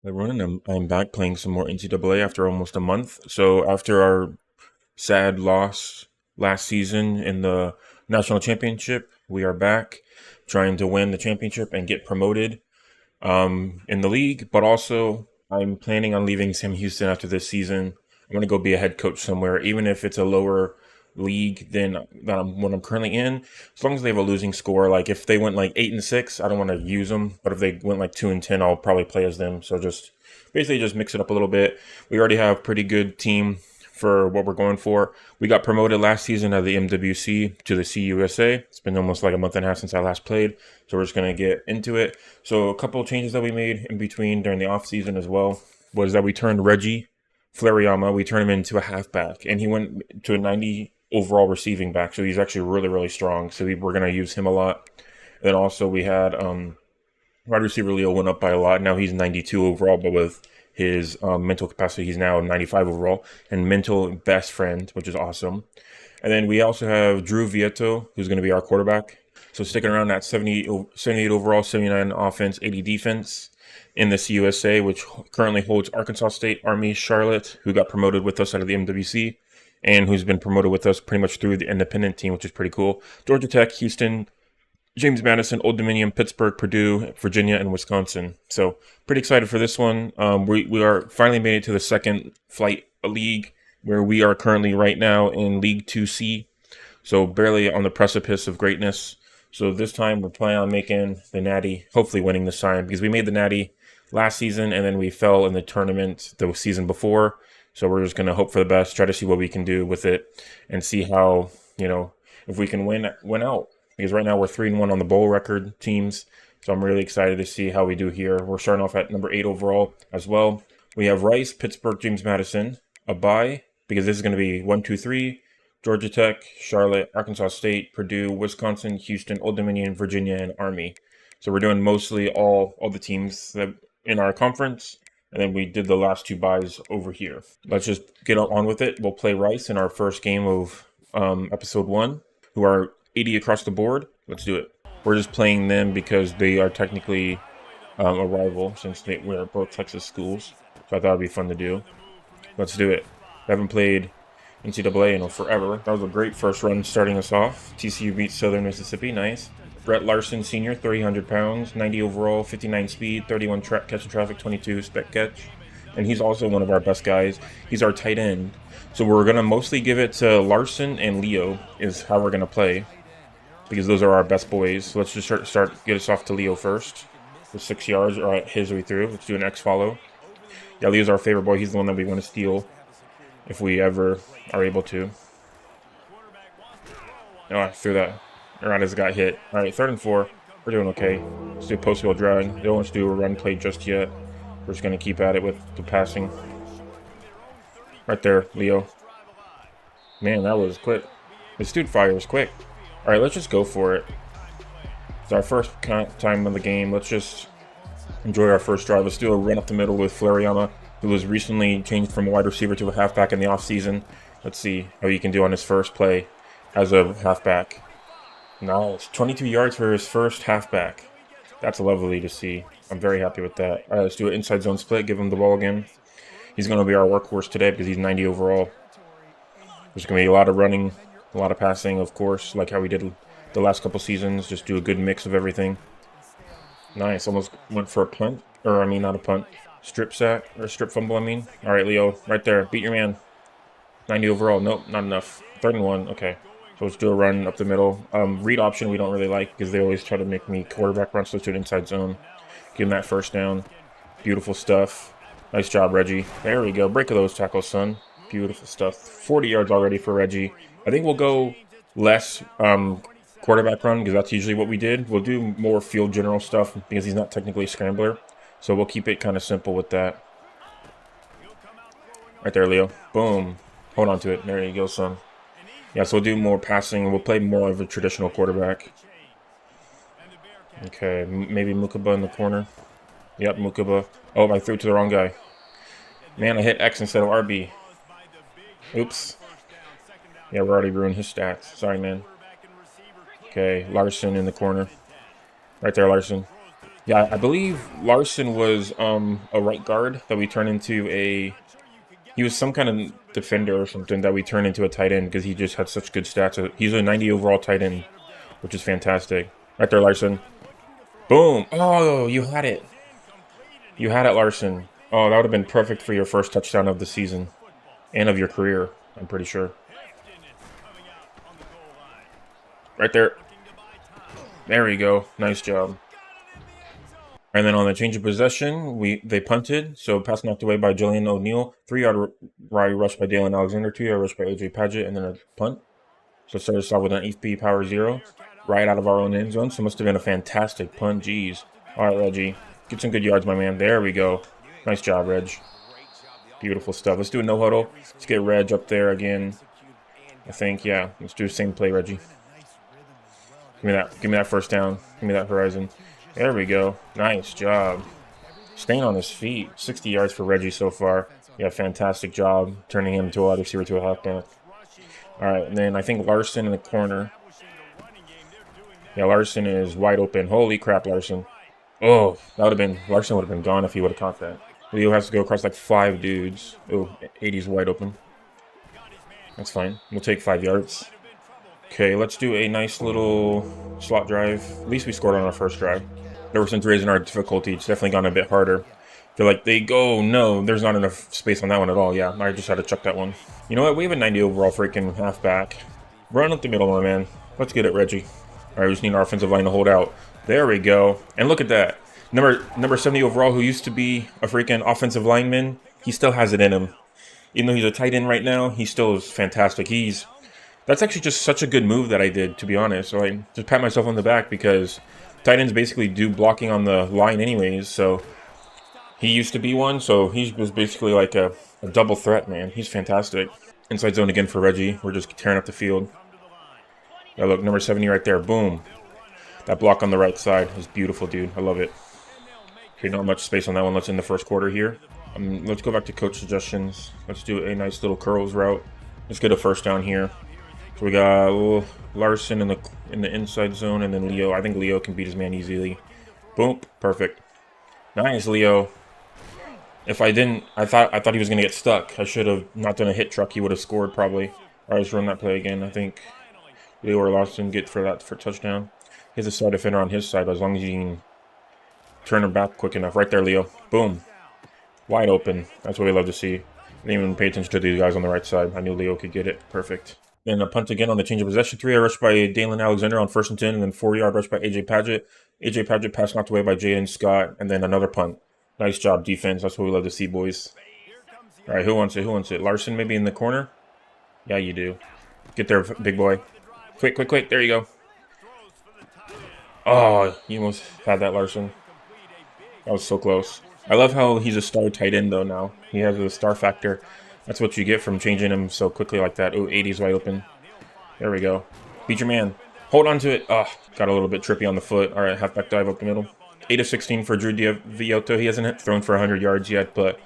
Everyone, I'm back playing some more NCAA after almost a month. So after our sad loss last season in the national championship, we are back trying to win the championship and get promoted in the league. But also, I'm planning on leaving Sam Houston after this season. I'm going to go be a head coach somewhere, even if it's a lower league than what I'm currently in. As long as they have a losing score, like if they went like 8-6, I don't want to use them. But if they went like 2-10, I'll probably play as them. So just basically just mix it up a little bit. We already have a pretty good team for what we're going for. We got promoted last season out of the MWC to the CUSA. It's been almost like a month and a half since I last played, so we're just going to get into it. So a couple of changes that we made in between during the off season as well was that we turned Reggie Flariama, we turned him into a halfback, and he went to a 90 overall receiving back, so he's actually really, really strong. So we're going to use him a lot. And then also we had wide receiver Leo went up by a lot. Now he's 92 overall, but with his mental capacity, he's now 95 overall and mental best friend, which is awesome. And then we also have Drew Vieto, who's going to be our quarterback. So sticking around that 78 overall, 79 offense, 80 defense in the CUSA, which currently holds Arkansas State, Army, Charlotte, who got promoted with us out of the MWC, and who's been promoted with us pretty much through the independent team, which is pretty cool. Georgia Tech, Houston, James Madison, Old Dominion, Pittsburgh, Purdue, Virginia, and Wisconsin. So pretty excited for this one. We are finally made it to the second flight league, where we are currently right now in League 2C. So barely on the precipice of greatness. So this time we're planning on making the natty, hopefully winning this time, because we made the natty last season and then we fell in the tournament the season before. So we're just going to hope for the best, try to see what we can do with it and see how, if we can win out. Because right now we're 3-1 on the bowl record teams. So I'm really excited to see how we do here. We're starting off at number 8 overall as well. We have Rice, Pittsburgh, James Madison, a bye, because this is going to be 1, 2, 3. Georgia Tech, Charlotte, Arkansas State, Purdue, Wisconsin, Houston, Old Dominion, Virginia, and Army. So we're doing mostly all the teams that in our conference. And then we did the last 2 byes over here. Let's just get on with it. We'll play Rice in our first game of episode 1, who are 80 across the board. Let's do it. We're just playing them because they are technically a rival since we're both Texas schools. So I thought it'd be fun to do. Let's do it. I haven't played NCAA in forever. That was a great first run starting us off. TCU beats Southern Mississippi. Nice. Brett Larson, senior, 300 pounds, 90 overall, 59 speed, 31 catch and traffic, 22 spec catch. And he's also one of our best guys. He's our tight end. So we're going to mostly give it to Larson and Leo is how we're going to play, because those are our best boys. So let's just get us off to Leo first. For 6 yards, or at his way through. Let's do an X follow. Yeah, Leo's our favorite boy. He's the one that we want to steal if we ever are able to. Oh, I threw that around as it got hit. All right, 3rd and 4. We're doing okay. Let's do a post-wheel drag. They don't want to do a run play just yet. We're just going to keep at it with the passing. Right there, Leo. Man, that was quick. This dude fires quick. All right, let's just go for it. It's our first time of the game. Let's just enjoy our first drive. Let's do a run up the middle with Flariama, who was recently changed from a wide receiver to a halfback in the offseason. Let's see how he can do on his first play as a halfback. Nice. 22 yards for his first halfback. That's lovely to see. I'm very happy with that. All right, let's do an inside zone split. Give him the ball again. He's going to be our workhorse today because he's 90 overall. There's going to be a lot of running, a lot of passing, of course, like how we did the last couple seasons. Just do a good mix of everything. Nice. Almost went for a punt. Or, not a punt. Strip sack. Or strip fumble, All right, Leo. Right there. Beat your man. 90 overall. Nope, not enough. 3rd and 1. Okay. So let's do a run up the middle. Read option we don't really like because they always try to make me quarterback run. So let's do an inside zone. Give him that first down. Beautiful stuff. Nice job, Reggie. There we go. Break of those tackles, son. Beautiful stuff. 40 yards already for Reggie. I think we'll go less quarterback run because that's usually what we did. We'll do more field general stuff because he's not technically a scrambler. So we'll keep it kind of simple with that. Right there, Leo. Boom. Hold on to it. There you go, son. Yeah, so we'll do more passing. We'll play more of a traditional quarterback. Okay, maybe Mukaba in the corner. Yep, Mukaba. Oh, I threw it to the wrong guy. Man, I hit X instead of RB. Oops. Yeah, we already ruined his stats. Sorry, man. Okay, Larson in the corner. Right there, Larson. Yeah, I believe Larson was a right guard that we turned into a. He was some kind of defender or something that we turned into a tight end because he just had such good stats. He's a 90 overall tight end, which is fantastic. Right there, Larson. Boom. Oh, you had it. You had it, Larson. Oh, that would have been perfect for your first touchdown of the season and of your career, I'm pretty sure. Right there. There we go. Nice job. And then on the change of possession, they punted. So pass knocked away by Jillian O'Neal. 3-yard rush by Dalen Alexander. 2-yard rush by AJ Paget. And then a punt. So start us off with an FP power 0. Right out of our own end zone. So it must have been a fantastic punt. Jeez. All right, Reggie. Get some good yards, my man. There we go. Nice job, Reg. Beautiful stuff. Let's do a no huddle. Let's get Reg up there again. I think, yeah. Let's do the same play, Reggie. Give me that. Give me that first down. Give me that horizon. There we go. Nice job. Staying on his feet. 60 yards for Reggie so far. Yeah, fantastic job turning him to a wide receiver to a halfback. All right, and then I think Larson in the corner. Yeah, Larson is wide open. Holy crap, Larson. Oh, that would have been, Larson would have been gone if he would have caught that. Leo has to go across like 5 dudes. Oh, 80's wide open. That's fine. We'll take 5 yards. Okay, let's do a nice little slot drive. At least we scored on our first drive. Ever since raising our difficulty, it's definitely gotten a bit harder. I feel like they go, no, there's not enough space on that one at all. Yeah, I just had to chuck that one. You know what? We have a 90 overall freaking halfback. Run up the middle, my man. Let's get it, Reggie. All right, we just need our offensive line to hold out. There we go. And look at that. Number 70 overall, who used to be a freaking offensive lineman, he still has it in him. Even though he's a tight end right now, he still is fantastic. That's actually just such a good move that I did, to be honest. So I just pat myself on the back because tight ends basically do blocking on the line anyways. So he used to be one, so he was basically like a double threat, man. He's fantastic. Inside zone again for Reggie. We're just tearing up the field. Yeah, look, number 70 right there. Boom. That block on the right side is beautiful, dude. I love it. Okay, not much space on that one. Let's end the first quarter here. Let's go back to coach suggestions. Let's do a nice little curls route. Let's get a first down here. So we got Larson in the inside zone, and then Leo. I think Leo can beat his man easily. Boom, perfect. Nice, Leo. If I didn't, I thought he was gonna get stuck. I should have not done a hit truck. He would have scored probably. All right, let's run that play again. I think Leo or Larson get for touchdown. He has a side defender on his side, as long as he can turn him back quick enough. Right there, Leo. Boom, wide open. That's what we love to see. I didn't even pay attention to these guys on the right side. I knew Leo could get it. Perfect. Then a punt again on the change of possession. 3-yard rush by Dalen Alexander on 1st and 10, and then 4-yard rush by AJ Paget. AJ Paget pass knocked away by Jaden Scott, and then another punt. Nice job, defense. That's what we love to see, boys. All right, who wants it? Who wants it? Larson maybe in the corner? Yeah, you do. Get there, big boy. Quick, quick, quick. There you go. Oh, you almost had that, Larson. That was so close. I love how he's a star tight end, though, now. He has a star factor. That's what you get from changing him so quickly like that. Oh, 80's wide open. There we go. Beat your man. Hold on to it. Oh, got a little bit trippy on the foot. All right, halfback dive up the middle. 8 of 16 for Drew Villotto. He hasn't thrown for 100 yards yet, but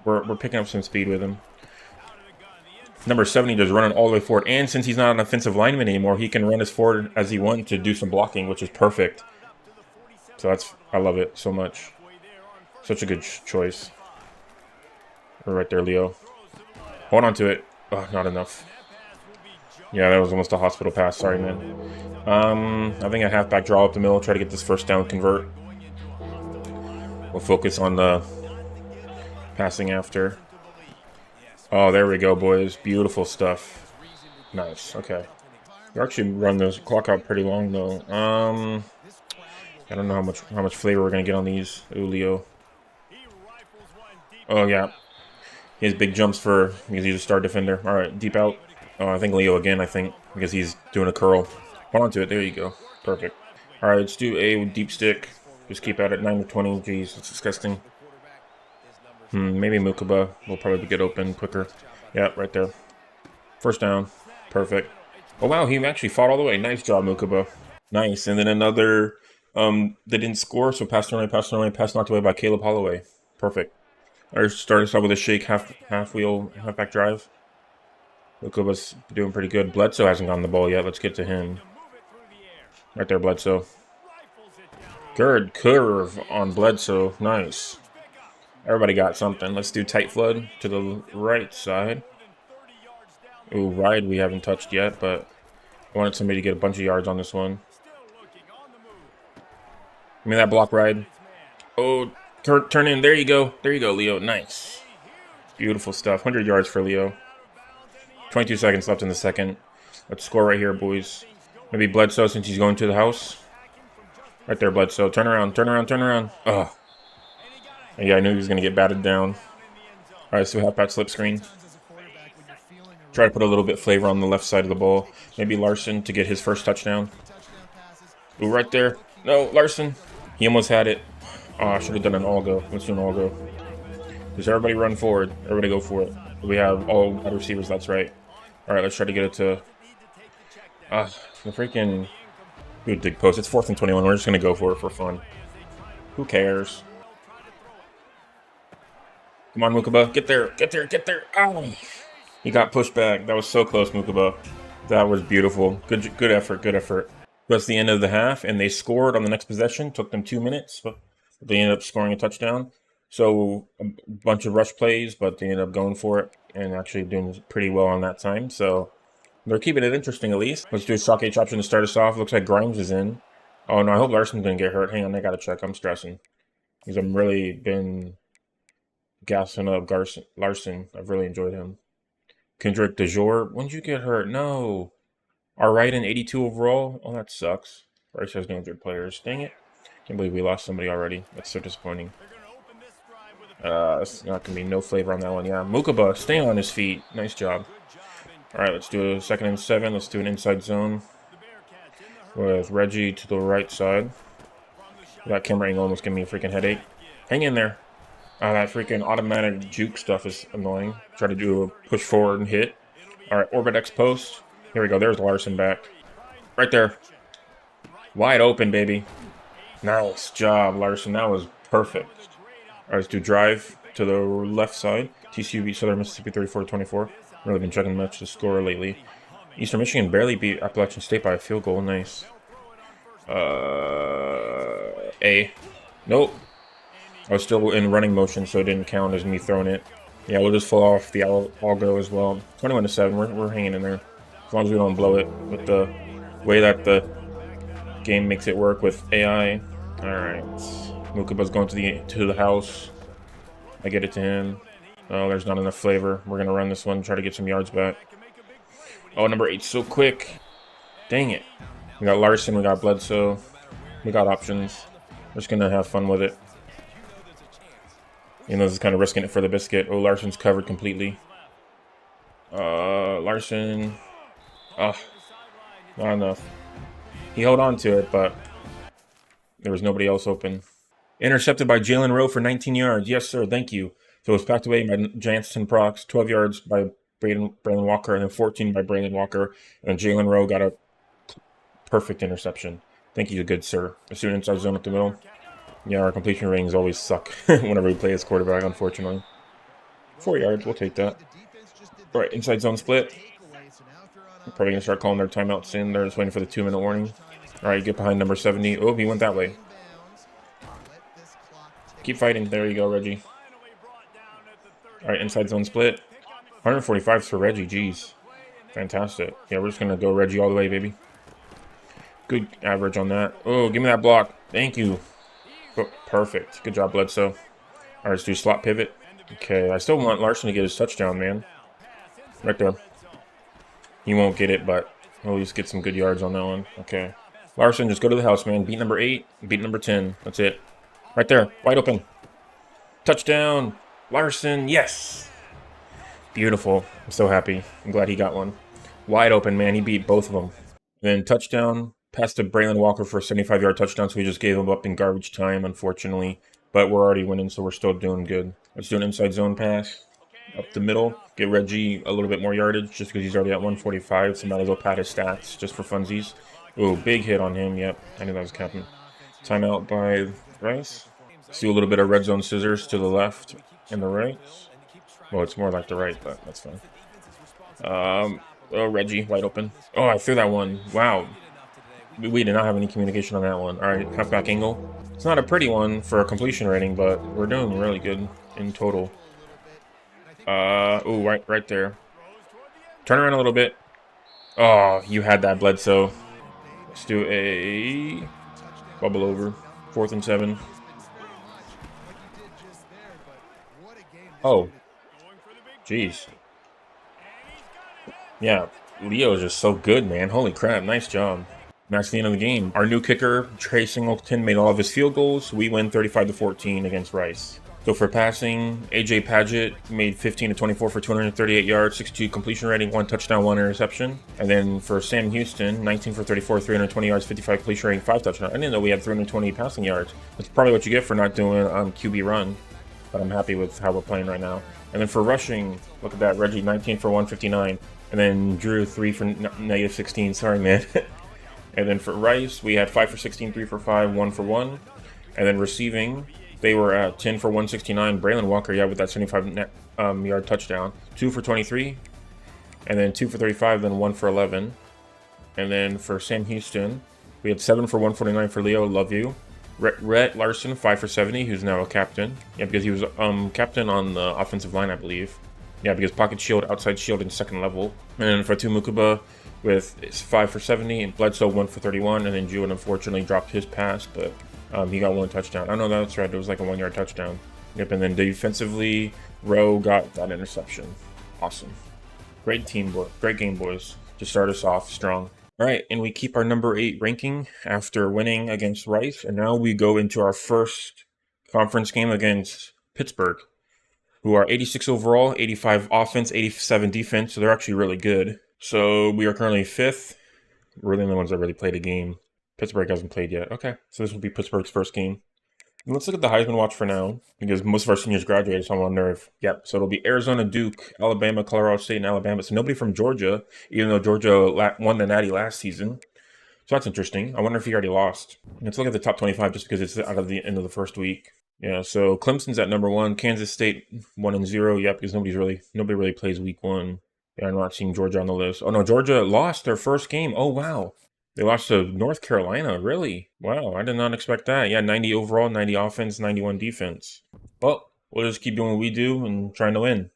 we're picking up some speed with him. Number 70 just running all the way forward. And since he's not an offensive lineman anymore, he can run as forward as he wants to do some blocking, which is perfect. So I love it so much. Such a good choice. We're right there, Leo. Hold on to it. Oh, not enough. Yeah, that was almost a hospital pass. Sorry, man. I think a halfback draw up the middle. Try to get this first down, convert. We'll focus on the passing after. Oh, there we go, boys. Beautiful stuff. Nice. Okay. We actually run this clock out pretty long, though. I don't know how much flavor we're gonna get on these. Ooh, Leo. Oh yeah. He has big jumps because he's a star defender. All right, deep out. Oh, I think Leo again. I think because he's doing a curl. Hold on to it. There you go. Perfect. All right, let's do a deep stick. Just keep at it. 9 to 20. Jeez, that's disgusting. Maybe Mukaba will probably get open quicker. Yeah, right there. First down. Perfect. Oh wow, he actually fought all the way. Nice job, Mukaba. Nice. And then another. They didn't score, so pass knocked away by Caleb Holloway. Perfect. All right, start us off with a shake halfback drive. Mukaba's doing pretty good. Bledsoe hasn't gotten the ball yet. Let's get to him. Right there, Bledsoe. Good curve on Bledsoe. Nice. Everybody got something. Let's do tight flood to the right side. Ooh, ride we haven't touched yet, but I wanted somebody to get a bunch of yards on this one. Give me that block ride. Oh, turn in. There you go. There you go, Leo. Nice. Beautiful stuff. 100 yards for Leo. 22 seconds left in the second. Let's score right here, boys. Maybe Bledsoe since he's going to the house. Right there, Bledsoe. Turn around, turn around, turn around. Oh. Yeah, I knew he was going to get batted down. All right, so we have that slip screen. Try to put a little bit flavor on the left side of the ball. Maybe Larson to get his first touchdown. Ooh, right there. No, Larson. He almost had it. Oh, I should have done an all-go. Let's do an all-go. Does everybody run forward? Everybody go for it. We have all wide receivers, that's right. All right, let's try to get it to... the freaking... Good dig post. It's 4th and 21. We're just going to go for it for fun. Who cares? Come on, Mukaba. Get there. Get there. Get there. Oh. He got pushed back. That was so close, Mukaba. That was beautiful. Good effort. Good effort. That's the end of the half, and they scored on the next possession. Took them 2 minutes, but they ended up scoring a touchdown. So a bunch of rush plays, but they ended up going for it and actually doing pretty well on that time. So they're keeping it interesting at least. Let's do a shock H option to start us off. Looks like Grimes is in. Oh no, I hope Larson's gonna get hurt. Hang on, I gotta check. I'm stressing because I've really been gassing up Larson. I've really enjoyed him. Kendrick DeJour, when did you get hurt? No. All right, in 82 overall. Oh, that sucks. Bryce has no injured players. Dang it. Can't believe we lost somebody already. That's so disappointing. It's not going to be no flavor on that one. Yeah, Mukaba, stay on his feet. Nice job. All right, let's do a 2nd and 7. Let's do an inside zone with Reggie to the right side. That camera angle almost gave me a freaking headache. Hang in there. That freaking automatic juke stuff is annoying. Try to do a push forward and hit. All right, orbit X post. Here we go. There's Larson back. Right there. Wide open, baby. Nice job, Larson. That was perfect. All right, let's do drive to the left side. TCU beat Southern Mississippi 34-24. Really been checking much to score lately. Eastern Michigan barely beat Appalachian State by a field goal. Nice. A. Nope. I was still in running motion, so it didn't count as me throwing it. Yeah, we'll just fall off the all-go as well. 21-7. We're hanging in there. As long as we don't blow it with the way that the game makes it work with AI. All right. Mukaba's going to the house. I get it to him. Oh, there's not enough flavor. We're going to run this one, try to get some yards back. Oh, number 8's so quick. Dang it. We got Larson, we got Bledsoe. We got options. We're just going to have fun with it. You know, this is kind of risking it for the biscuit. Oh, Larson's covered completely. Larson. Oh, not enough. He held on to it, but there was nobody else open. Intercepted by Jalen Rowe for 19 yards. Yes, sir. Thank you. So it was packed away by Jansen Prox. 12 yards by Braylon Walker, and then 14 by Braylon Walker. And Jalen Rowe got a perfect interception. Thank you, good sir. A student inside zone up the middle. Yeah, our completion ratings always suck whenever we play as quarterback, unfortunately. 4 yards, we'll take that. All right, inside zone split. We're probably going to start calling their timeout soon. They're just waiting for the 2-minute warning. All right, get behind number 70. Oh, he went that way. Keep fighting. There you go, Reggie. All right, inside zone split. 145 for Reggie. Jeez. Fantastic. Yeah, we're just going to go Reggie all the way, baby. Good average on that. Oh, give me that block. Thank you. Oh, perfect. Good job, Bledsoe. All right, let's do slot pivot. Okay, I still want Larson to get his touchdown, man. Right there. He won't get it, but he'll at least get some good yards on that one. Okay. Larson, just go to the house, man. Beat number 8. Beat number 10. That's it. Right there. Wide open. Touchdown. Larson. Yes. Beautiful. I'm so happy. I'm glad he got one. Wide open, man. He beat both of them. Then touchdown. Pass to Braylon Walker for a 75-yard touchdown, so we just gave him up in garbage time, unfortunately. But we're already winning, so we're still doing good. Let's do an inside zone pass. Up the middle. Get Reggie a little bit more yardage, just because he's already at 145, so might as well pad his stats, just for funsies. Ooh, big hit on him. Yep, I knew that was happening. Timeout by Rice. Let's do a little bit of red zone scissors to the left and the right. Well, it's more like the right, but that's fine. Oh, Reggie, wide open. Oh, I threw that one. Wow. We did not have any communication on that one. All right, halfback angle. It's not a pretty one for a completion rating, but we're doing really good in total. Oh, right there. Turn around a little bit. Oh, you had that, Bledsoe. Let's do a bubble over. 4th and 7. Oh, jeez. Yeah, Leo is just so good, man. Holy crap, nice job. That's the end of the game. Our new kicker, Trey Singleton, made all of his field goals. We win 35-14 against Rice. So for passing, AJ Padgett made 15 to 24 for 238 yards, 62 completion rating, 1 touchdown, 1 interception. And then for Sam Houston, 19 for 34, 320 yards, 55 completion rating, 5 touchdowns. I didn't know we had 320 passing yards. That's probably what you get for not doing QB run. But I'm happy with how we're playing right now. And then for rushing, look at that, Reggie 19 for 159, and then Drew 3 for negative 16. Sorry, man. And then for Rice, we had 5 for 16, 3 for 5, 1 for 1. And then receiving, they were at 10 for 169. Braylon Walker, yeah, with that 75-yard touchdown. 2 for 23, and then 2 for 35, then 1 for 11. And then for Sam Houston, we had 7 for 149 for Leo, love you. Rhett Larson, 5 for 70, who's now a captain. Yeah, because he was captain on the offensive line, I believe. Yeah, because pocket shield, outside shield, and second level. And then for Mukuba with 5 for 70, and Bledsoe 1 for 31, and then Jewett unfortunately dropped his pass, but he got 1 touchdown. I know that's right, it was like a 1-yard touchdown. Yep, and then defensively, Rowe got that interception. Awesome. Great team, great game, boys. To start us off strong. All right, and we keep our number 8 ranking after winning against Rice, and now we go into our first conference game against Pittsburgh, who are 86 overall, 85 offense, 87 defense, so they're actually really good. So we are currently 5th. We're the only ones that really played a game. Pittsburgh hasn't played yet. Okay, so this will be Pittsburgh's first game. And let's look at the Heisman Watch for now, because most of our seniors graduated, so I wonder if, yep. So it'll be Arizona, Duke, Alabama, Colorado State, and Alabama. So nobody from Georgia, even though Georgia won the Natty last season. So that's interesting. I wonder if he already lost. Let's look at the top 25 just because it's out of the end of the first week. Yeah, so Clemson's at number 1, Kansas State 1-0. Yep, because nobody really plays week 1. Yeah, I'm not seeing Georgia on the list. Oh no, Georgia lost their first game. Oh wow. They lost to North Carolina, really? Wow, I did not expect that. Yeah, 90 overall, 90 offense, 91 defense. Well, we'll just keep doing what we do and trying to win.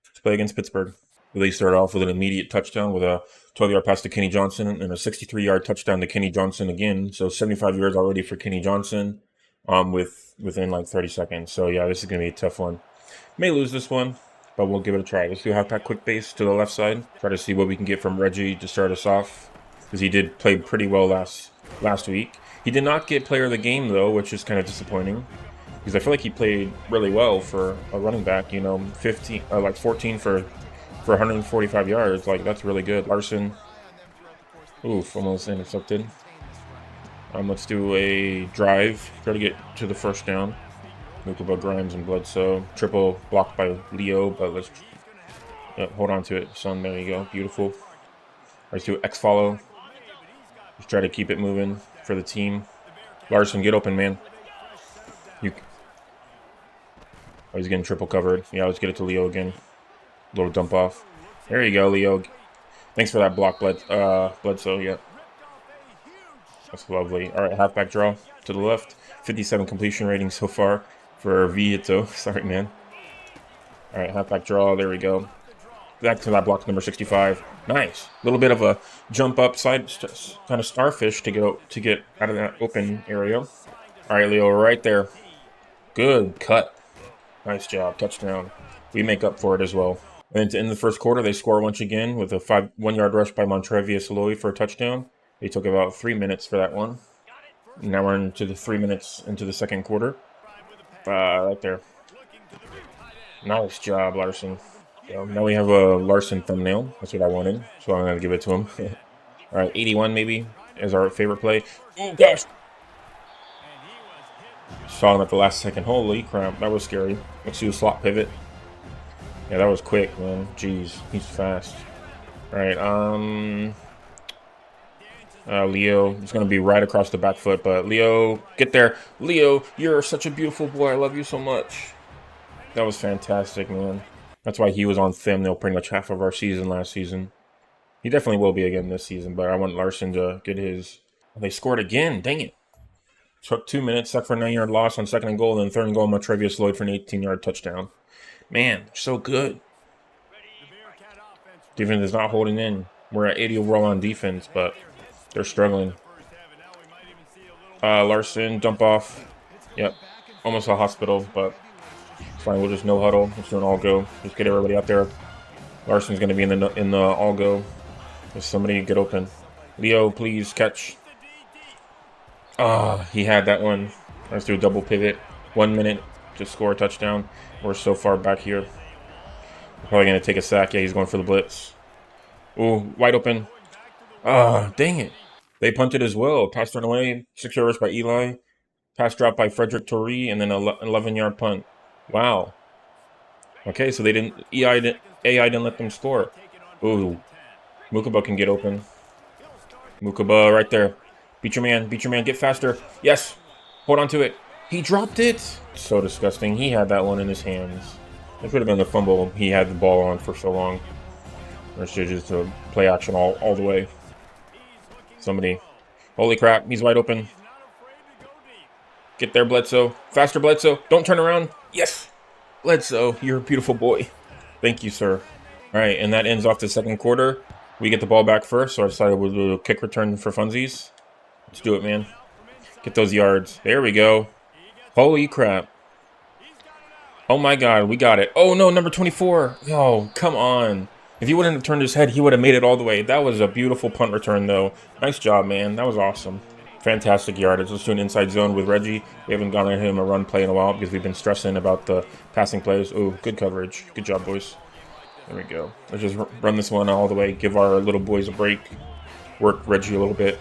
Let's play against Pittsburgh. They start off with an immediate touchdown with a 12-yard pass to Kenny Johnson and a 63-yard touchdown to Kenny Johnson again. So 75 yards already for Kenny Johnson within like 30 seconds. So yeah, this is going to be a tough one. May lose this one, but we'll give it a try. Let's do halfback quick base to the left side. Try to see what we can get from Reggie to start us off, because he did play pretty well last week. He did not get player of the game, though, which is kind of disappointing, because I feel like he played really well for a running back. You know, 14 for 145 yards. Like, that's really good. Larson, oof, almost intercepted. Let's do a drive. Try to get to the first down. Mukuba, Grimes, and Bledsoe. Triple blocked by Leo, but let's hold on to it, son. There you go. Beautiful. Let's do X follow. Just try to keep it moving for the team. Larson, get open, man. He's getting triple covered. Yeah, let's get it to Leo again. Little dump off. There you go, Leo. Thanks for that block, Bledsoe. Yeah. That's lovely. All right, halfback draw to the left. 57 completion rating so far for Vito. Sorry, man. All right, halfback draw. There we go. Back to that block number 65. Nice. A little bit of a jump up side, kind of starfish to get out of that open area. All right, Leo, right there. Good cut. Nice job. Touchdown. We make up for it as well. And to end the first quarter, they score once again with a 1-yard rush by Montrevious Loy for a touchdown. They took about 3 minutes for that one. Now we're into the 3 minutes into the second quarter. Right there. Nice job, Larson. Now we have a Larson thumbnail. That's what I wanted, so I'm going to give it to him. All right, 81 maybe is our favorite play. Oh, gosh. Saw him at the last second. Holy crap, that was scary. Let's do a slot pivot. Yeah, that was quick, man. Jeez, he's fast. All right, Leo is going to be right across the back foot, but Leo, get there. Leo, you're such a beautiful boy. I love you so much. That was fantastic, man. That's why he was on thumbnail pretty much half of our season last season. He definitely will be again this season, but I want Larson to get his They scored again. Dang it. Took 2 minutes, sack for a 9-yard loss on second and goal, and then third and goal, Montrevious Lloyd for an 18-yard touchdown. Man, so good. Defense is not holding in. We're at 80 overall on defense, but they're struggling. Larson, dump off. Yep. Almost a hospital, but it's fine. We'll just no huddle. Let's do an all go. Just get everybody out there. Larson's going to be in the all go. If somebody get open. Leo, please catch. He had that one. Let's do a double pivot. 1 minute to score a touchdown. We're so far back here. Probably going to take a sack. Yeah, he's going for the blitz. Ooh, wide open. Dang it. They punted as well. Pass thrown away. 6-yard rush by Eli. Pass drop by Frederick Torrey. And then an 11-yard punt. Wow. Okay, so they didn't... AI didn't let them score. Ooh. Mukaba can get open. Mukaba right there. Beat your man. Beat your man. Get faster. Yes. Hold on to it. He dropped it. So disgusting. He had that one in his hands. It could have been the fumble he had the ball on for so long. Or should just play action all the way. Somebody. Holy crap. He's wide open. Get there, Bledsoe. Faster, Bledsoe. Don't turn around. Yes. Bledsoe, you're a beautiful boy. Thank you, sir. All right, and that ends off the second quarter. We get the ball back first, so I decided we'll do a kick return for funsies. Let's do it, man. Get those yards. There we go. Holy crap. Oh, my God, we got it. Oh, no, number 24. Oh, come on. If he wouldn't have turned his head, he would have made it all the way. That was a beautiful punt return, though. Nice job, man. That was awesome. Fantastic yardage. Let's do an inside zone with Reggie. We haven't gone at him a run play in a while because we've been stressing about the passing plays. Oh, good coverage. Good job, boys. There we go. Let's just run this one all the way. Give our little boys a break. Work Reggie a little bit.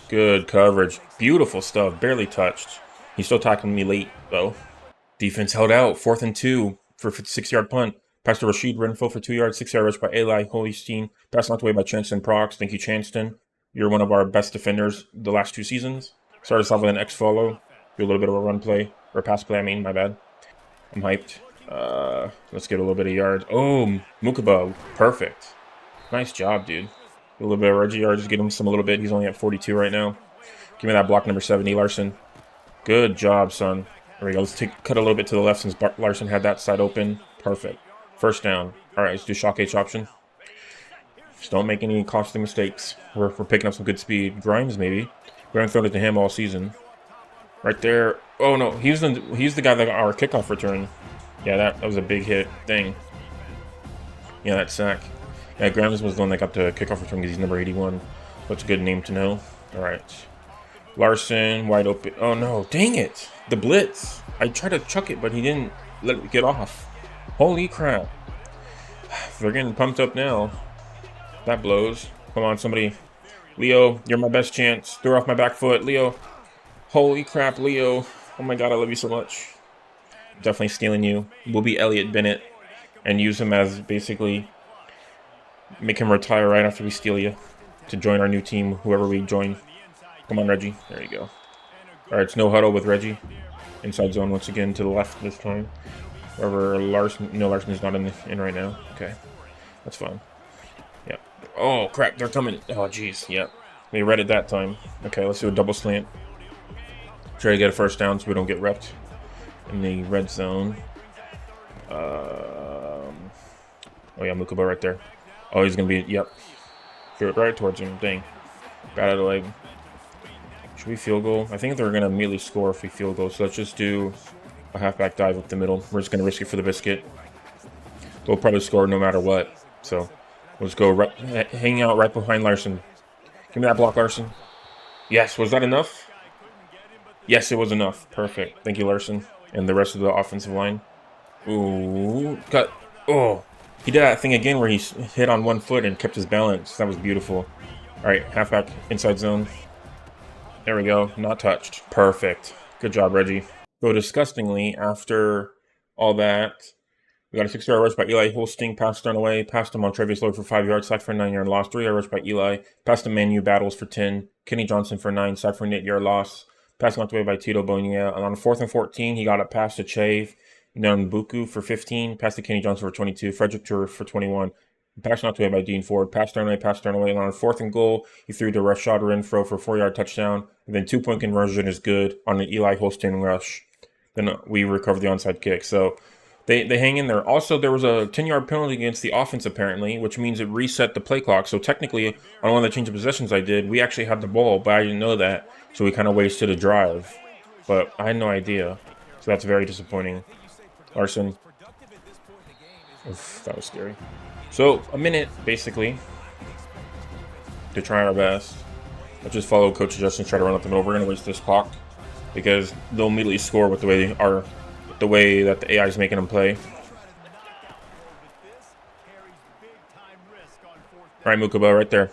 Good coverage. Beautiful stuff. Barely touched. He's still tackling me late, though. Defense held out. 4th and 2 for a 6-yard punt. Pass to Rashid Renfro for 2 yards. 6-yard rush by Eli Holstein. Pass knocked away by Chanston Prox. Thank you, Chanston. You're one of our best defenders the last 2 seasons. Start us off with an X follow. Do a little bit of a run play. Or pass play, my bad. I'm hyped. Let's get a little bit of yards. Oh, Mukaba. Perfect. Nice job, dude. A little bit of Reggie yards. Get him a little bit. He's only at 42 right now. Give me that block number 70, Larson. Good job, son. There we go. Let's cut a little bit to the left since Larson had that side open. Perfect. First down. All right, let's do shock H option. Just don't make any costly mistakes. We're picking up some good speed. Grimes, maybe. We haven't thrown it to him all season. Right there. Oh, no. He's the guy that got our kickoff return. Yeah, that was a big hit thing. Yeah, that sack. Yeah, Grimes was the one that got the kickoff return because he's number 81. That's a good name to know. All right. Larson, wide open. Oh, no. Dang it. The blitz. I tried to chuck it, but he didn't let it get off. Holy crap. They're getting pumped up now. That blows. Come on, somebody. Leo, you're my best chance. Throw off my back foot. Leo. Holy crap, Leo. Oh my God, I love you so much. Definitely stealing you. We'll be Elliott Bennett and use him as basically make him retire right after we steal you to join our new team, whoever we join. Come on, Reggie. There you go. All right, it's no huddle with Reggie. Inside zone once again to the left this time. Wherever Larson, no, Larson is not in right now. Okay, that's fine. Yeah. Oh, crap, they're coming. Oh, jeez, yeah. They read it that time. Okay, let's do a double slant. Try to get a first down so we don't get repped in the red zone. Oh, yeah, Mukaba right there. Oh, he's going to be, yep. Threw it right towards him. Dang. Bad out of the leg. Should we field goal? I think they're going to immediately score if we field goal. So let's just do a halfback dive up the middle. We're just going to risk it for the biscuit. They'll probably score no matter what. So let's go hang out right behind Larson. Give me that block, Larson. Yes, was that enough? Yes, it was enough. Perfect. Thank you, Larson. And the rest of the offensive line. Ooh, cut. Oh, he did that thing again where he hit on one foot and kept his balance. That was beautiful. All right, halfback, inside zone. There we go. Not touched. Perfect. Good job, Reggie. So disgustingly, after all that, we got a 6-yard rush by Eli Holstein, pass thrown away, pass to Montrevious Lloyd for 5 yards, sack for a 9-yard loss, 3-yard rush by Eli, pass to Manu Battles for 10, Kenny Johnson for 9, sack for an 8-yard loss, pass knocked away by Tito Bonilla, and on 4th and 14, he got a pass to Chave, Nambuku for 15, pass to Kenny Johnson for 22, Frederick Tour for 21, Pass knocked away by Dean Ford. Pass thrown away. And on 4th and goal, he threw to Rashad Renfro for a 4-yard touchdown. And then 2-point conversion is good on an Eli Holstein rush. Then we recover the onside kick. So they hang in there. Also, there was a 10-yard penalty against the offense, apparently, which means it reset the play clock. So technically, on one of the change of possessions I did, we actually had the ball, but I didn't know that. So we kind of wasted a drive. But I had no idea. So that's very disappointing. Larson. Oof, that was scary. So, a minute, basically, to try our best. Let's just follow Coach suggestions, try to run up the middle. We're going to waste this clock because they'll immediately score with the way that the AI is making them play. All right, Mukaba, right there.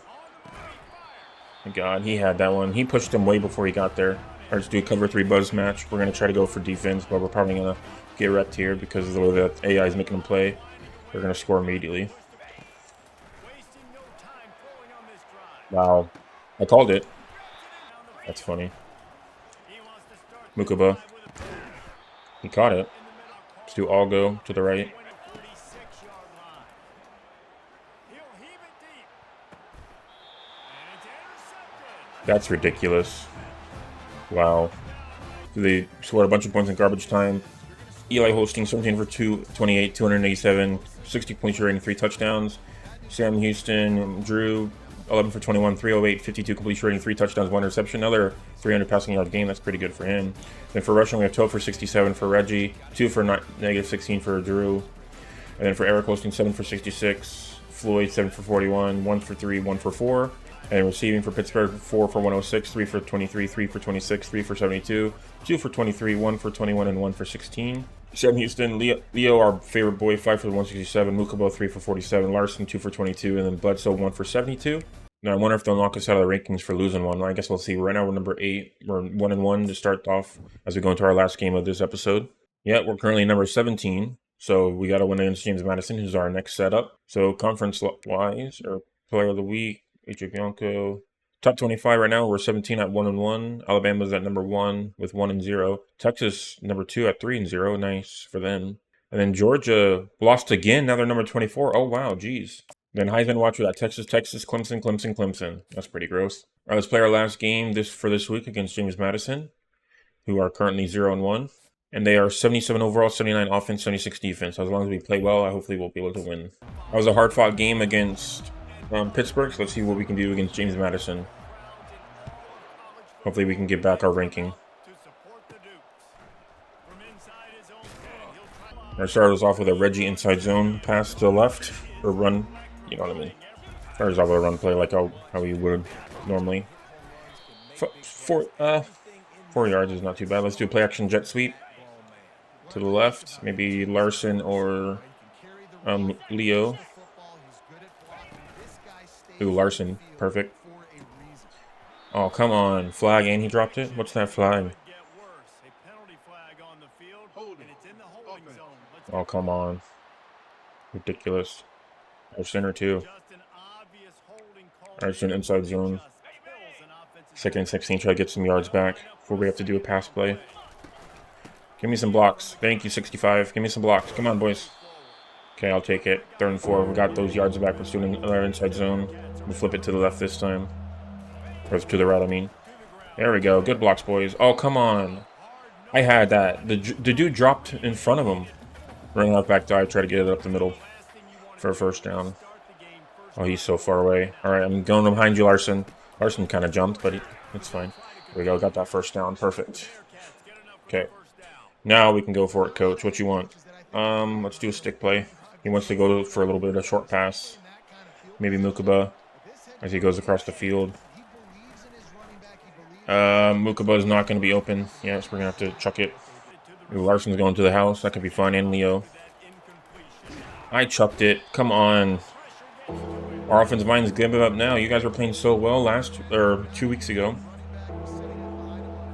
My God, he had that one. He pushed him way before he got there. All right, let's do a cover 3 buzz match. We're going to try to go for defense, but we're probably going to get wrecked here because of the way that AI is making them play. We're going to score immediately. Wow. I called it. That's funny. Mukaba. He caught it. Let's do all go to the right. That's ridiculous. Wow. They scored a bunch of points in garbage time. Eli Holstein, 17 for 228, 287, 60 points rating, 3 touchdowns. Sam Houston, Drew, 11 for 21, 308, 52 completion rating, 3 touchdowns, 1 interception. Another 300 passing yard game. That's pretty good for him. Then for rushing, we have 12 for 67 for Reggie, 2 for negative 16 for Drew. And then for Eric Holstein, 7 for 66. Floyd, 7 for 41, 1 for 3, 1 for 4. And receiving for Pittsburgh, 4 for 106, 3 for 23, 3 for 26, 3 for 72, 2 for 23, 1 for 21, and 1 for 16. Sam Houston, Leo, our favorite boy, 5 for 167, Mukabo, 3 for 47, Larson, 2 for 22, and then Bledsoe, 1 for 72. Now, I wonder if they'll knock us out of the rankings for losing one. I guess we'll see. Right now, we're number 8. We're 1-1 to start off as we go into our last game of this episode. Yeah, we're currently number 17. So we got to win against James Madison, who's our next setup. So conference-wise, or player of the week, AJ Bianco. Top 25 right now, we're 17 at 1-1. Alabama's at number 1 with 1-0. Texas, number 2 at 3-0. Nice for them. And then Georgia lost again. Now they're number 24. Oh, wow. Geez. Then Heisman Watch with that Texas, Clemson. That's pretty gross. All right, let's play our last game for this week against James Madison, who are currently 0-1. And they are 77 overall, 79 offense, 76 defense. So as long as we play well, hopefully we'll be able to win. That was a hard-fought game against Pittsburgh, so let's see what we can do against James Madison. Hopefully we can get back our ranking. Our starters off with a Reggie inside zone pass to the left, or run, you know what I mean. Starters off with a run play like how we would normally. 4 yards is not too bad. Let's do a play action jet sweep to the left. Maybe Larson or Leo. Ooh, Larson. Perfect. Oh, come on. Flag, and he dropped it? What's that flag? Oh, come on. Ridiculous. Our center, too. Alright, so an inside zone. 2nd and 16, try to get some yards back before we have to do a pass play. Give me some blocks. Thank you, 65. Give me some blocks. Come on, boys. Okay, I'll take it. 3rd and 4. We got those yards back. Let's do another inside zone. We'll flip it to the left this time. Or to the right, I mean. There we go. Good blocks, boys. Oh, come on. I had that. The dude dropped in front of him. Running out back dive, try to get it up the middle for a first down. Oh, he's so far away. All right, I'm going behind you, Larson. Larson kind of jumped, but it's fine. There we go. Got that first down. Perfect. Okay. Now we can go for it, coach. What you want? Let's do a stick play. He wants to go for a little bit of a short pass. Maybe Mukaba as he goes across the field. Mukaba is not going to be open. Yes, we're going to have to chuck it. Ooh, Larson's going to the house. That could be fun. And Leo. I chucked it. Come on. Our offensive line is giving up now. You guys were playing so well 2 weeks ago.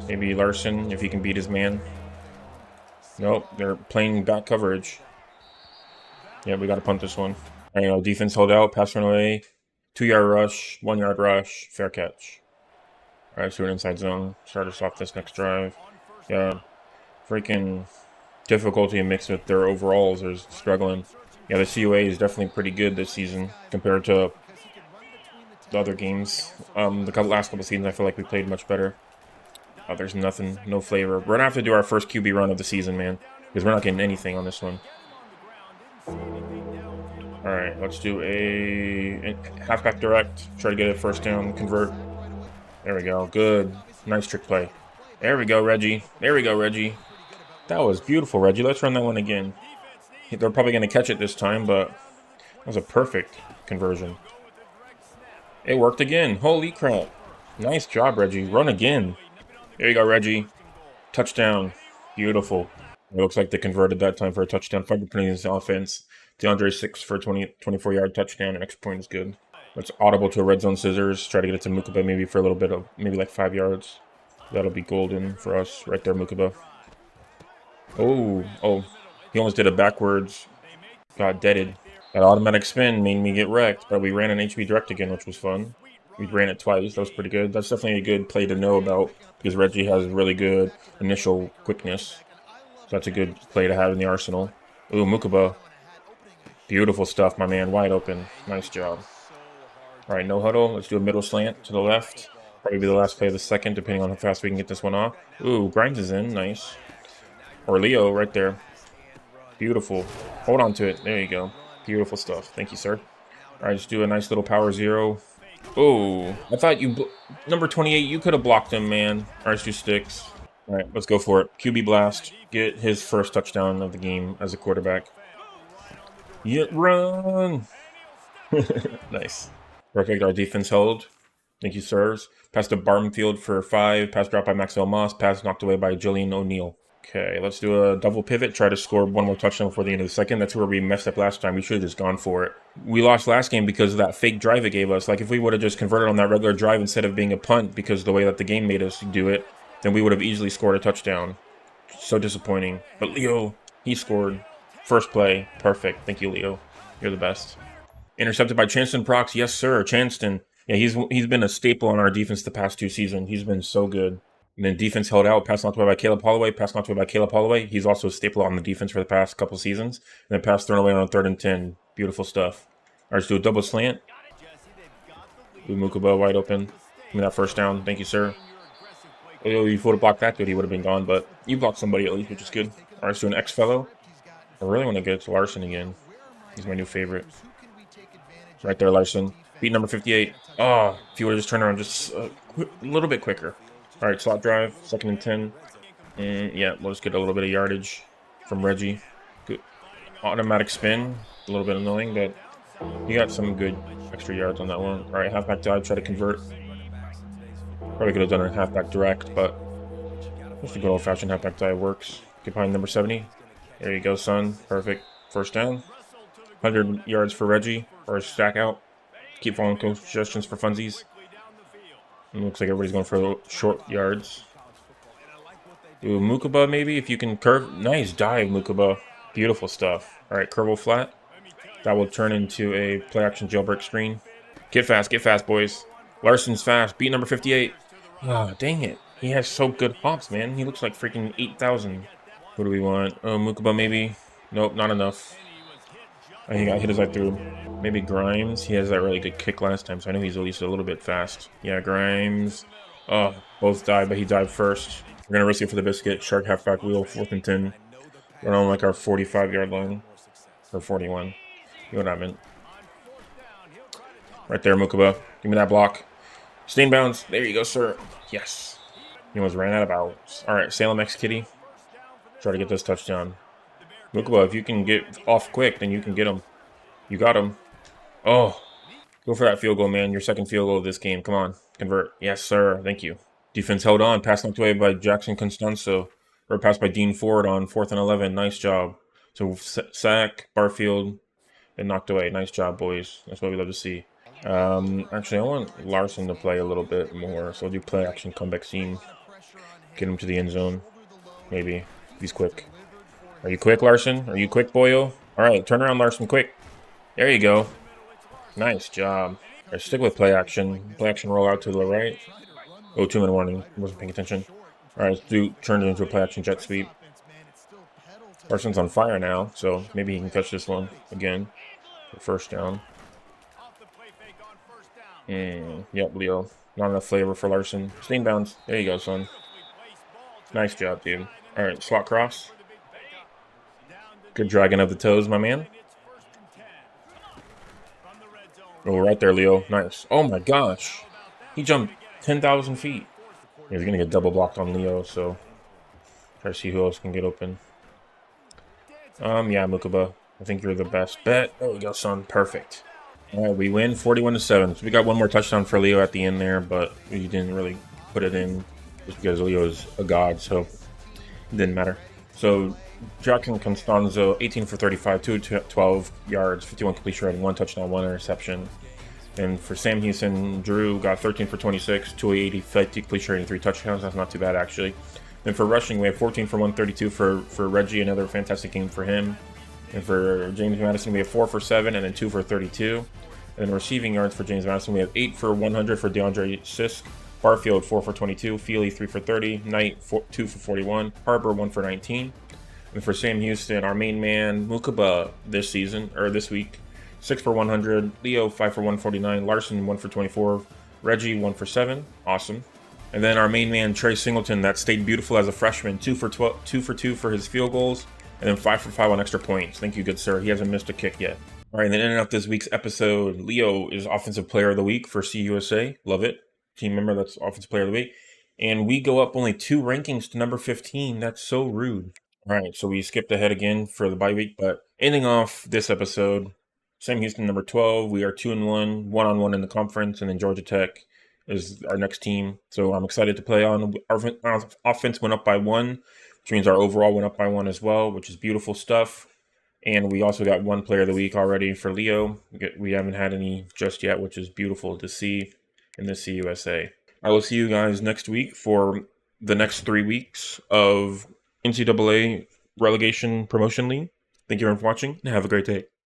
Maybe Larson, if he can beat his man. Nope, they're playing back coverage. Yeah, we got to punt this one. All right, defense hold out, pass run away, 2-yard rush, 1-yard rush, fair catch. All right, so we're inside zone. Start us off this next drive. Yeah, freaking difficulty mixed with their overalls are struggling. Yeah, the COA is definitely pretty good this season compared to the other games. The last couple seasons, I feel like we played much better. Oh, there's nothing, no flavor. We're gonna have to do our first QB run of the season, man, because we're not getting anything on this one. All right, let's do a halfback direct. Try to get it first down, convert. There we go. Good. Nice trick play. There we go, Reggie. There we go, Reggie. That was beautiful, Reggie. Let's run that one again. They're probably going to catch it this time, but that was a perfect conversion. It worked again. Holy crap. Nice job, Reggie. Run again. There you go, Reggie. Touchdown. Beautiful. It looks like they converted that time for a touchdown. Fingerprinting his offense. DeAndre 6 for 24-yard touchdown. An extra point is good. Let's audible to a red zone scissors. Try to get it to Mukaba maybe for a little bit of, maybe like 5 yards. That'll be golden for us right there, Mukaba. Oh. He almost did a backwards. Got deaded. That automatic spin made me get wrecked, but we ran an HB direct again, which was fun. We ran it twice. That was pretty good. That's definitely a good play to know about because Reggie has really good initial quickness. So that's a good play to have in the arsenal. Ooh, Mukaba. Beautiful stuff, my man. Wide open. Nice job. All right, no huddle. Let's do a middle slant to the left. Probably be the last play of the second, depending on how fast we can get this one off. Ooh, Grimes is in. Nice. Or Leo right there. Beautiful. Hold on to it. There you go. Beautiful stuff. Thank you, sir. All right, just do a nice little power zero. Oh, I thought you... Number 28, you could have blocked him, man. All right, let's do sticks. All right, let's go for it. QB blast. Get his first touchdown of the game as a quarterback. Yeah, run! Nice. Perfect. Our defense held. Thank you, sirs. Pass to Barmfield for 5. Pass drop by Maxwell Moss. Pass knocked away by Jillian O'Neal. Okay, let's do a double pivot. Try to score one more touchdown before the end of the second. That's where we messed up last time. We should have just gone for it. We lost last game because of that fake drive it gave us. Like, if we would have just converted on that regular drive instead of being a punt because of the way that the game made us do it, then we would have easily scored a touchdown. So disappointing. But Leo, he scored. First play. Perfect. Thank you, Leo. You're the best. Intercepted by Chanston Prox. Yes, sir. Chanston. Yeah, he's been a staple on our defense the past 2 seasons. He's been so good. And then defense held out. Pass knocked away by Caleb Holloway. Pass knocked away by Caleb Holloway. He's also a staple on the defense for the past couple seasons. And then pass thrown away on a 3rd and 10. Beautiful stuff. All right, let's do a double slant. Do Mukaba wide open. Give me that first down. Thank you, sir. Oh, if you would have blocked that dude, he would have been gone. But you blocked somebody at least, which is good. All right, let's do an X fellow. I really want to get it to Larson again. He's my new favorite. Right there, Larson. Beat number 58. Oh, if you would have just turned around just a little bit quicker. All right, slot drive, 2nd and 10. And yeah, we'll just get a little bit of yardage from Reggie. Good. Automatic spin. A little bit annoying, but he got some good extra yards on that one. All right, halfback dive, try to convert. Probably could have done a halfback direct, but just a good old-fashioned halfback dive works. Get behind number 70. There you go, son. Perfect. First down. 100 yards for Reggie, or a stack out. Keep following coach suggestions for funsies. It looks like everybody's going for short yards. Do Mukaba maybe, if you can curve. Nice dive, Mukaba. Beautiful stuff. All right, curve flat. That will turn into a play-action jailbreak screen. Get fast, boys. Larson's fast. Beat number 58. Oh, dang it. He has so good hops, man. He looks like freaking 8,000. What do we want? Oh, Mukaba maybe. Nope, not enough. Oh, he got hit as I threw. Maybe Grimes. He has that really good kick last time, so I know he's at least a little bit fast. Yeah, Grimes. Oh, both died, but he dived first. We're going to risk it for the biscuit. Shark halfback wheel, 4th and 10. We're on like our 45-yard line. Or 41. You know what I meant. Right there, Mukaba. Give me that block. Stay in bounds. There you go, sir. Yes. He almost ran out of bounds. All right, Salem X Kitty. Try to get this touchdown. Mukaba, if you can get off quick, then you can get him. You got him. Oh, go for that field goal, man. Your 2nd field goal of this game. Come on, convert. Yes, sir. Thank you. Defense held on. Pass knocked away by Jackson Constanzo. Or pass by Dean Ford on 4th and 11. Nice job. So sack, Barfield, and knocked away. Nice job, boys. That's what we love to see. Actually, I want Larson to play a little bit more. So I'll do play action comeback scene. Get him to the end zone. Maybe. If he's quick. Are you quick, Larson? Are you quick, boyo? All right, turn around, Larson, quick. There you go. Nice job. All right, stick with play action. Play action roll out to the right. Oh, 2-minute warning. Wasn't paying attention. All right, let's turn it into a play action jet sweep. Larson's on fire now, so maybe he can catch this one again. First down. Yep, Leo. Not enough flavor for Larson. Stay in bounds. There you go, son. Nice job, dude. All right, slot cross. Good dragging of the toes, my man. Oh, right there, Leo. Nice. Oh, my gosh. He jumped 10,000 feet. He's going to get double blocked on Leo, so try to see who else can get open. Yeah, Mukaba. I think you're the best bet. There we go, son. Perfect. All right, we win 41-7. So we got one more touchdown for Leo at the end there, but we didn't really put it in just because Leo is a god, so it didn't matter. So Jackson Constanzo, 18 for 35, 212 yards, 51 completion rate, 1 touchdown, 1 interception. And for Sam Houston, Drew got 13 for 26, 280, 50 completion rate, and 3 touchdowns. That's not too bad, actually. And for rushing, we have 14 for 132 for Reggie, another fantastic game for him. And for James Madison, we have 4 for 7 and then 2 for 32. And then receiving yards for James Madison, we have 8 for 100 for DeAndre Sisk. Barfield, 4 for 22. Feely, 3 for 30. Knight, 2 for 41. Harbor, 1 for 19. And for Sam Houston, our main man, Mukaba, this week, 6 for 100. Leo, 5 for 149. Larson, 1 for 24. Reggie, 1 for 7. Awesome. And then our main man, Trey Singleton, that stayed beautiful as a freshman, 2 for 2 for his field goals, and then 5 for 5 on extra points. Thank you, good sir. He hasn't missed a kick yet. All right, and then ending up this week's episode, Leo is Offensive Player of the Week for CUSA. Love it. Team member that's Offensive Player of the Week. And we go up only 2 rankings to number 15. That's so rude. All right, so we skipped ahead again for the bye week, but ending off this episode, Sam Houston number 12. We are 2-1, 1-on-1 in the conference, and then Georgia Tech is our next team. So I'm excited to play on. Our offense went up by 1, which means our overall went up by 1 as well, which is beautiful stuff. And we also got 1 player of the week already for Leo. We haven't had any just yet, which is beautiful to see in the CUSA. I will see you guys next week for the next 3 weeks of NCAA Relegation Promotion League. Thank you for watching, and have a great day.